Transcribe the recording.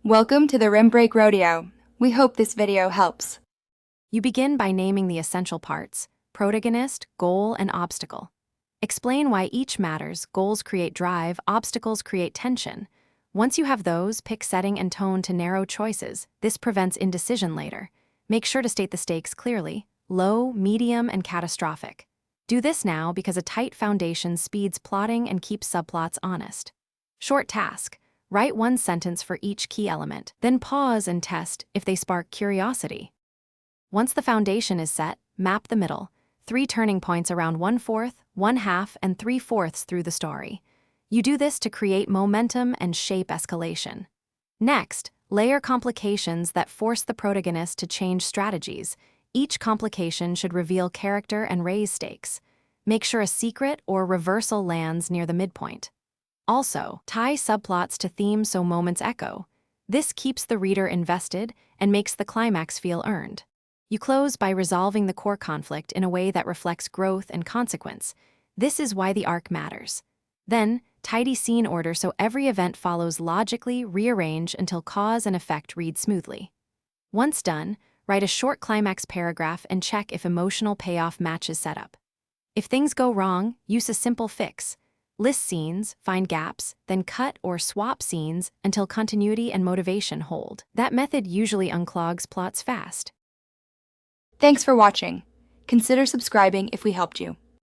Welcome to the Rim Break Rodeo. We hope this video helps. You begin by naming the essential parts: protagonist, goal, and obstacle. Explain why each matters. Goals create drive, obstacles create tension. Once you have those, pick setting and tone to narrow choices. This prevents indecision later. Make sure to state the stakes clearly: low, medium, and catastrophic. Do this now because a tight foundation speeds plotting and keeps subplots honest. Short task: write one sentence for each key element, then pause and test if they spark curiosity. Once the foundation is set, map the middle: 3 turning points around 1/4, 1/2, and 3/4 through the story. You do this to create momentum and shape escalation. Next, layer complications that force the protagonist to change strategies. Each complication should reveal character and raise stakes. Make sure a secret or reversal lands near the midpoint. Also, tie subplots to themes so moments echo. This keeps the reader invested and makes the climax feel earned. You close by resolving the core conflict in a way that reflects growth and consequence. This is why the arc matters. Then, tidy scene order so every event follows logically. Rearrange until cause and effect read smoothly. Once done, write a short climax paragraph and check if emotional payoff matches setup. If things go wrong, use a simple fix. List scenes, find gaps, then cut or swap scenes until continuity and motivation hold. That method usually unclogs plots fast. Thanks for watching. Consider subscribing if we helped you.